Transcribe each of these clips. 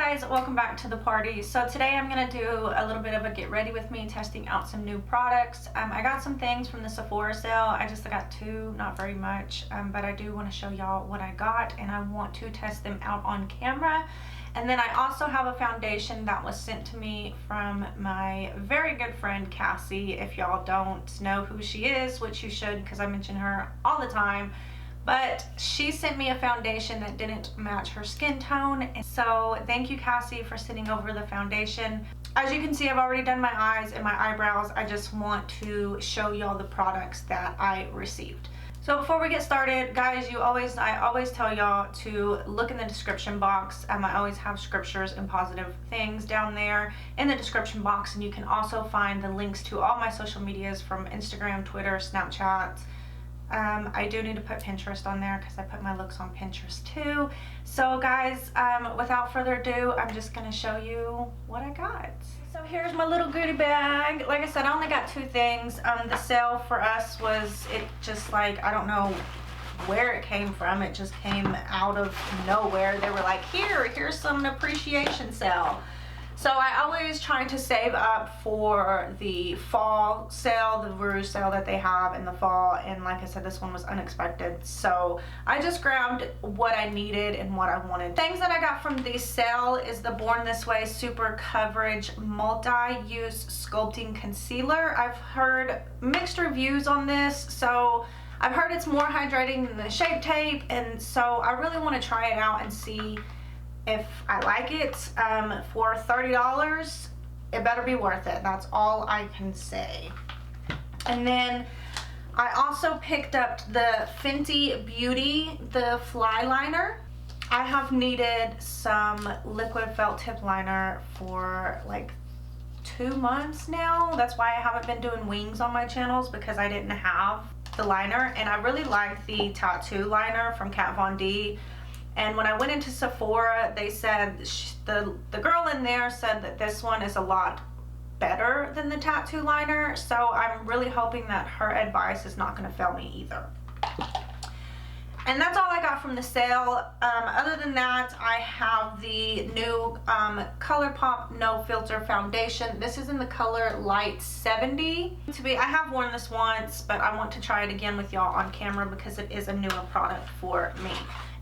guys, welcome back to the party. So today I'm going to do a little bit of a get ready with me, testing out some new products. I got some things from the Sephora sale. I just got two, not very much, but I do want to show y'all what I got, and I want to test them out on camera. And then I also have a foundation that was sent to me from my very good friend Cassie. If y'all don't know who she is, which you should because I mention her all the time, but she sent me a foundation that didn't match her skin tone. And so thank you, Cassie, for sending over the foundation. As you can see, I've already done my eyes and my eyebrows. I just want to show y'all the products that I received. So before we get started, guys, I always tell y'all to look in the description box. I always have scriptures and positive things down there in the description box, and you can also find the links to all my social medias from Instagram, Twitter, Snapchat. I do need to put Pinterest on there because I put my looks on Pinterest too. So guys, without further ado, I'm just going to show you what I got. So here's my little goodie bag. Like I said, I only got two things. The sale for us was, it just like, I don't know where it came from. It just came out of nowhere. They were like, here's some appreciation sale. So I always try to save up for the fall sale, the Rouge sale that they have in the fall, and like I said, this one was unexpected. So I just grabbed what I needed and what I wanted. Things that I got from the sale is the Born This Way Super Coverage Multi-Use Sculpting Concealer. I've heard mixed reviews on this, so I've heard it's more hydrating than the Shape Tape, and so I really want to try it out and see if I like it. For $30, it better be worth it. That's all I can say. And then I also picked up the Fenty Beauty, the Fly Liner. I have needed some liquid felt tip liner for like 2 months now. That's why I haven't been doing wings on my channels, because I didn't have the liner, and I really like the tattoo liner from Kat Von D. And when I went into Sephora, they said, the girl in there said that this one is a lot better than the tattoo liner. So I'm really hoping that her advice is not going to fail me either. And that's all I got from the sale. Other than that, I have the new ColourPop No Filter Foundation. This is in the color Light 70. I have worn this once, but I want to try it again with y'all on camera because it is a newer product for me.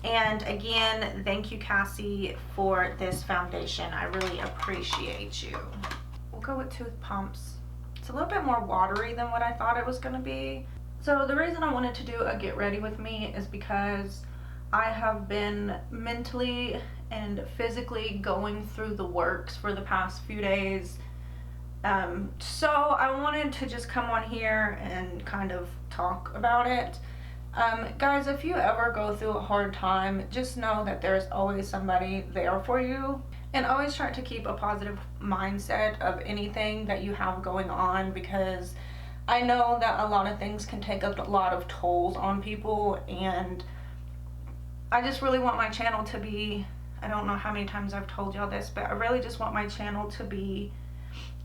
And again, thank you, Cassie, for this foundation. I really appreciate you. We'll go with Tooth Pumps. It's a little bit more watery than what I thought it was going to be. So the reason I wanted to do a get ready with me is because I have been mentally and physically going through the works for the past few days. So I wanted to just come on here and kind of talk about it. Guys, if you ever go through a hard time, just know that there's always somebody there for you, and always try to keep a positive mindset of anything that you have going on, because I know that a lot of things can take a lot of tolls on people, and I just really want my channel to be, I don't know how many times I've told y'all this, but I really just want my channel to be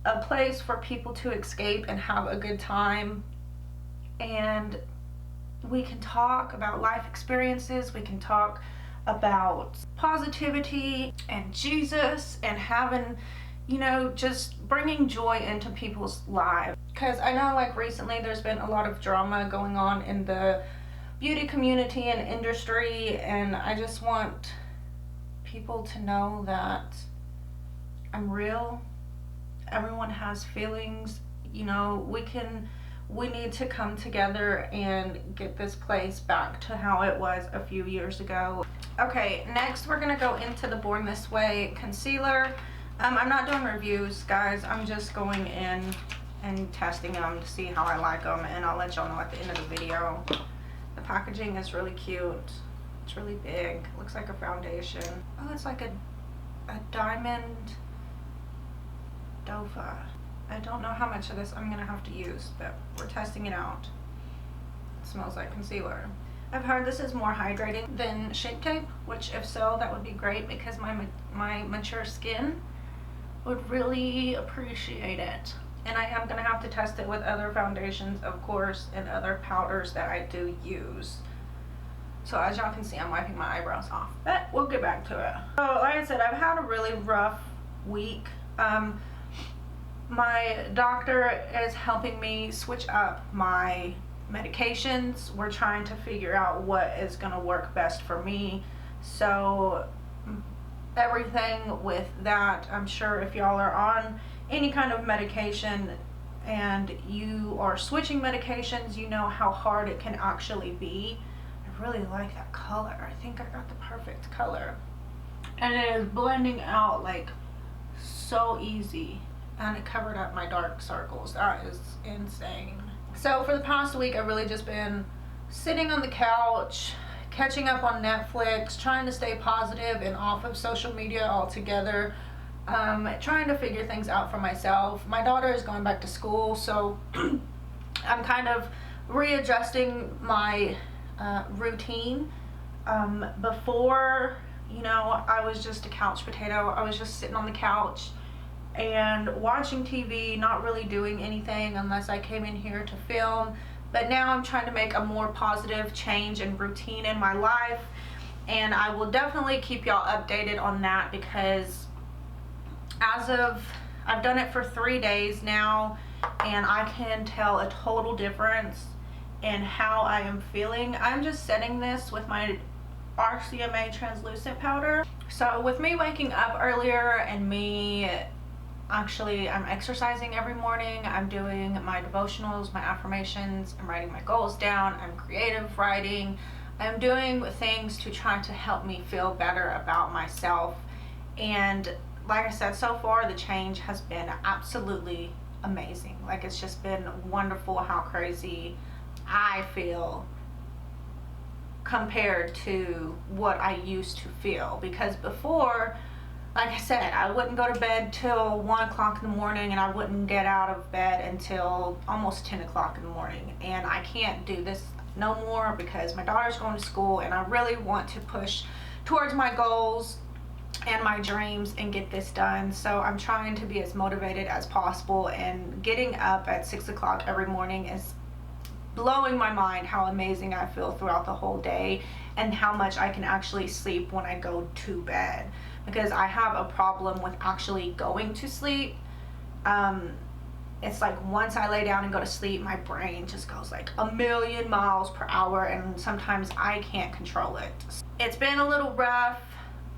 a place for people to escape and have a good time. And we can talk about life experiences, we can talk about positivity and Jesus and having, you know, just bringing joy into people's lives. Because I know, like, recently there's been a lot of drama going on in the beauty community and industry, and I just want people to know that I'm real. Everyone has feelings, you know. We need to come together and get this place back to how it was a few years ago. Okay, next we're gonna go into the Born This Way concealer. I'm not doing reviews, guys. I'm just going in and testing them to see how I like them, and I'll let y'all know at the end of the video. The packaging is really cute. It's really big. Looks like a foundation. Oh, it's like a diamond dofa. I don't know how much of this I'm gonna have to use, but we're testing it out. It smells like concealer. I've heard this is more hydrating than Shape Tape, which if so, that would be great, because my mature skin would really appreciate it. And I am gonna have to test it with other foundations, of course, and other powders that I do use. So as y'all can see, I'm wiping my eyebrows off, but we'll get back to it. So like I said, I've had a really rough week. My doctor is helping me switch up my medications. We're trying to figure out what is going to work best for me. So everything with that, I'm sure if y'all are on any kind of medication and you are switching medications, you know how hard it can actually be. I really like that color. I think I got the perfect color. And it is blending out like so easy. And it covered up my dark circles. That is insane. So for the past week, I've really just been sitting on the couch, catching up on Netflix, trying to stay positive and off of social media altogether, trying to figure things out for myself. My daughter is going back to school, so I'm kind of readjusting my routine. Before, you know, I was just a couch potato. I was just sitting on the couch and watching TV, not really doing anything unless I came in here to film. But now I'm trying to make a more positive change and routine in my life, and I will definitely keep y'all updated on that, because I've done it for 3 days now, and I can tell a total difference in how I am feeling. I'm just setting this with my GRWM translucent powder. So with me waking up earlier and me I'm exercising every morning, I'm doing my devotionals, my affirmations, I'm writing my goals down, I'm creative writing, I'm doing things to try to help me feel better about myself. And like I said, so far the change has been absolutely amazing. Like, it's just been wonderful how crazy I feel compared to what I used to feel. Because before, like I said, I wouldn't go to bed till 1 o'clock in the morning, and I wouldn't get out of bed until almost 10 o'clock in the morning. And I can't do this no more because my daughter's going to school, and I really want to push towards my goals and my dreams and get this done. So I'm trying to be as motivated as possible, and getting up at 6 o'clock every morning is blowing my mind how amazing I feel throughout the whole day, and how much I can actually sleep when I go to bed. Because I have a problem with actually going to sleep. It's like once I lay down and go to sleep, my brain just goes like a million miles per hour, and sometimes I can't control it. It's been a little rough,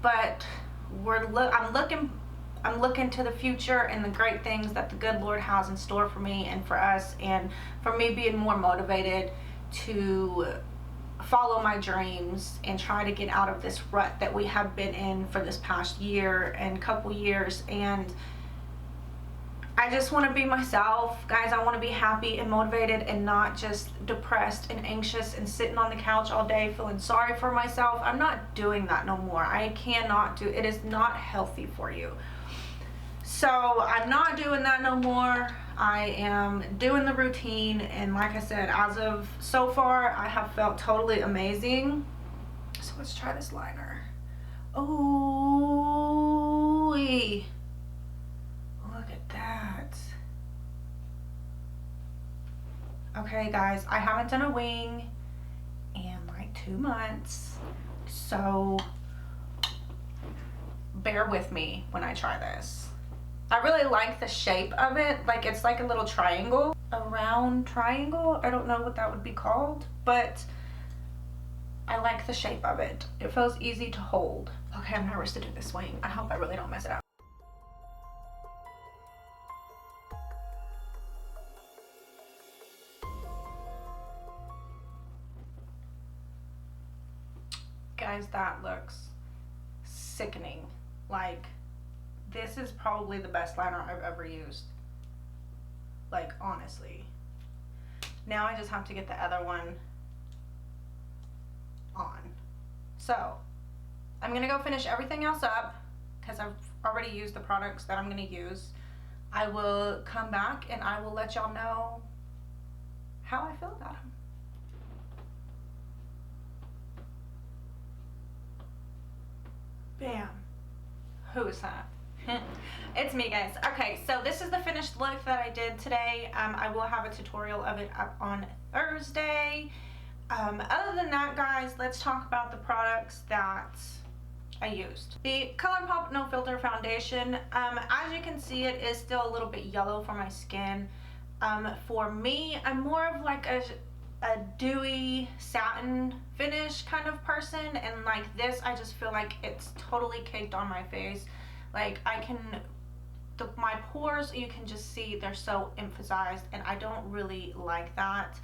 but I'm looking to the future and the great things that the good Lord has in store for me and for us, and for me being more motivated to follow my dreams and try to get out of this rut that we have been in for this past year and couple years. And I just want to be myself, guys. I want to be happy and motivated, and not just depressed and anxious and sitting on the couch all day feeling sorry for myself. I'm not doing that no more. I cannot do it. Is not healthy for you. So I'm not doing that no more. I am doing the routine, and like I said, as of so far, I have felt totally amazing. So let's try this liner. Oh, look at that. Okay, guys, I haven't done a wing in like 2 months, so bear with me when I try this. I really like the shape of it. Like, it's like a little triangle, a round triangle. I don't know what that would be called, but I like the shape of it. It feels easy to hold. Okay, I'm nervous to do this wing. I hope I really don't mess it up. Guys, that looks sickening. Like, this is probably the best liner I've ever used. Like, honestly. Now I just have to get the other one on. So, I'm going to go finish everything else up, because I've already used the products that I'm going to use. I will come back and I will let y'all know how I feel about them. Bam. Who is that? It's me, guys. Okay, so this is the finished look that I did today. I will have a tutorial of it up on Thursday. Other than that, guys, let's talk about the products that I used. The ColourPop No Filter Foundation, as you can see, it is still a little bit yellow for my skin. For me, I'm more of like a dewy satin finish kind of person, and like this, I just feel like it's totally caked on my face. Like my pores, you can just see they're so emphasized, and I don't really like that.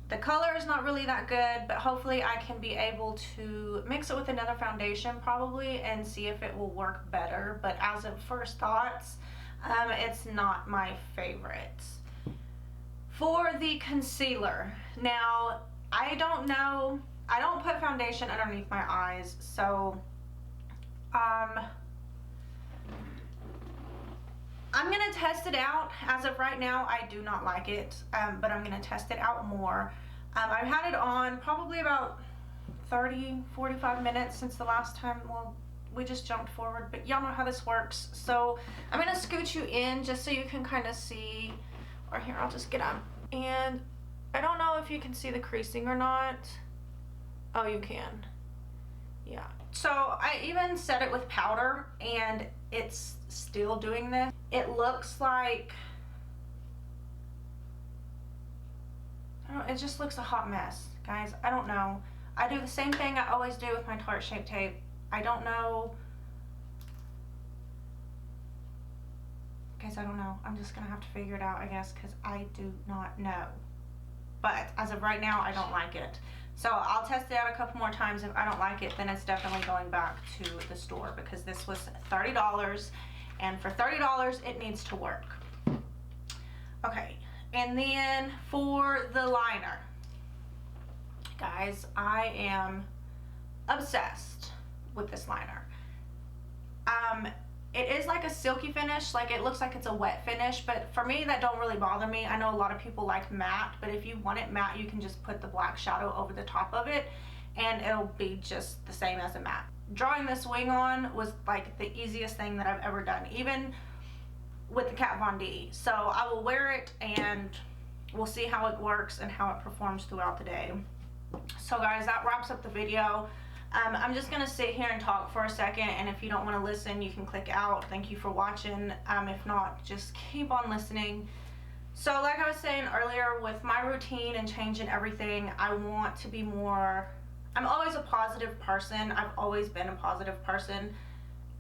The color is not really that good, but hopefully I can be able to mix it with another foundation probably and see if it will work better. But as of first thoughts, it's not my favorite. For the concealer, now I don't know, I don't put foundation underneath my eyes, so I'm gonna test it out. As of right now, I do not like it, but I'm gonna test it out more. I've had it on probably about 30-45 minutes since the last time. Well, we just jumped forward, but y'all know how this works. So I'm gonna scoot you in just so you can kind of see, or here, I'll just get up. And I don't know if you can see the creasing or not. Oh, you can. Yeah. So I even set it with powder and it's still doing this. It looks like, I don't know, it just looks a hot mess, guys. I don't know. I do the same thing I always do with my Tarte Shape Tape. I don't know. Guys, I don't know. I'm just gonna have to figure it out, I guess, because I do not know. But as of right now, I don't like it. So I'll test it out a couple more times. If I don't like it, then it's definitely going back to the store, because this was $30, and for $30, it needs to work. Okay, and then for the liner, guys, I am obsessed with this liner. It is like a silky finish, like it looks like it's a wet finish, but for me that don't really bother me. I know a lot of people like matte, but if you want it matte, you can just put the black shadow over the top of it and it'll be just the same as a matte. Drawing this wing on was like the easiest thing that I've ever done, even with the Kat Von D. So I will wear it and we'll see how it works and how it performs throughout the day. So guys, that wraps up the video. I'm just gonna sit here and talk for a second, and if you don't want to listen, you can click out. Thank you for watching. If not, just keep on listening. So like I was saying earlier, with my routine and changing everything, I want to be more, I'm always a positive person. I've always been a positive person,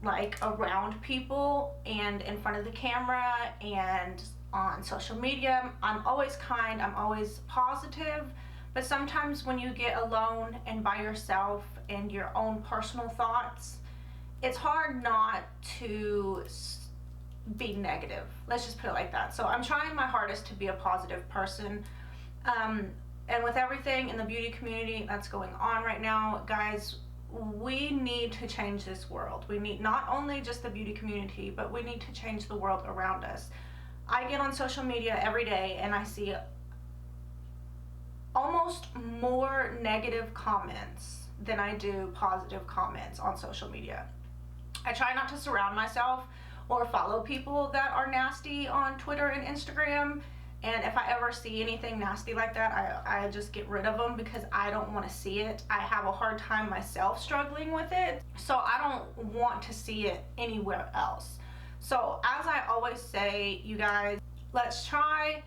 like around people and in front of the camera and on social media. I'm always kind, I'm always positive. But sometimes when you get alone and by yourself and your own personal thoughts, it's hard not to be negative. Let's just put it like that. So I'm trying my hardest to be a positive person. And with everything in the beauty community that's going on right now, guys, we need to change this world. We need not only just the beauty community, but we need to change the world around us. I get on social media every day and I see almost more negative comments than I do positive comments on social media. I try not to surround myself or follow people that are nasty on Twitter and Instagram, and if I ever see anything nasty like that, I just get rid of them because I don't want to see it. I have a hard time myself struggling with it, so I don't want to see it anywhere else. So as I always say, you guys, let's try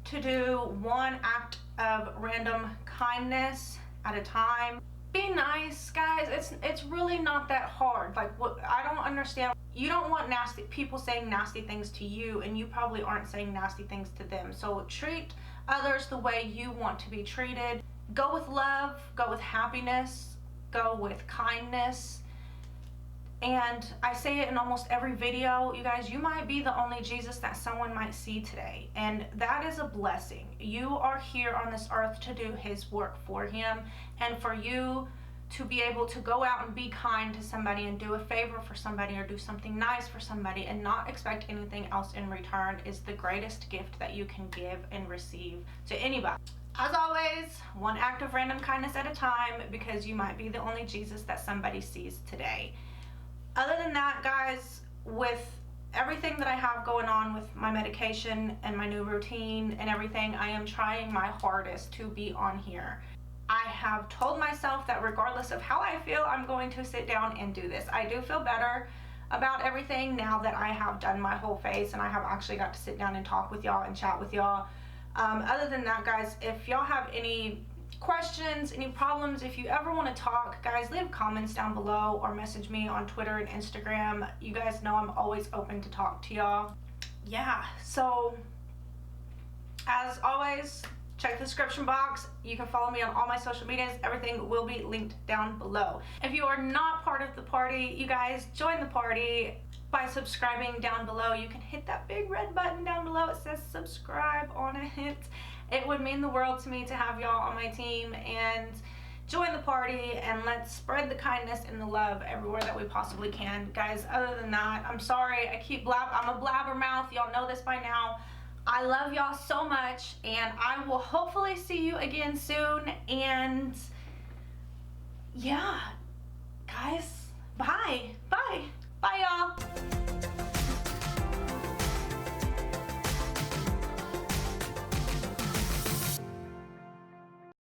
to do one act of random kindness at a time. Be nice, guys. It's really not that hard. Like, what I don't understand, you don't want nasty people saying nasty things to you, and you probably aren't saying nasty things to them. So treat others the way you want to be treated. Go with love, go with happiness, go with kindness. And I say it in almost every video, you guys, you might be the only Jesus that someone might see today. And that is a blessing. You are here on this earth to do his work for him. And for you to be able to go out and be kind to somebody and do a favor for somebody or do something nice for somebody and not expect anything else in return is the greatest gift that you can give and receive to anybody. As always, one act of random kindness at a time, because you might be the only Jesus that somebody sees today. Other than that, guys, with everything that I have going on with my medication and my new routine and everything, I am trying my hardest to be on here. I have told myself that regardless of how I feel, I'm going to sit down and do this. I do feel better about everything now that I have done my whole face and I have actually got to sit down and talk with y'all and chat with y'all. Other than that, guys, if y'all have any questions, any problems, if you ever want to talk, guys, leave comments down below or message me on Twitter and Instagram. You guys know I'm always open to talk to y'all. Yeah, so as always, check the description box. You can follow me on all my social medias. Everything will be linked down below. If you are not part of the party, you guys join the party by subscribing down below. You can hit that big red button down below. It says subscribe on it. It would mean the world to me to have y'all on my team, and join the party and let's spread the kindness and the love everywhere that we possibly can. Guys, other than that, I'm sorry. I'm a blabbermouth. Y'all know this by now. I love y'all so much, and I will hopefully see you again soon. And yeah,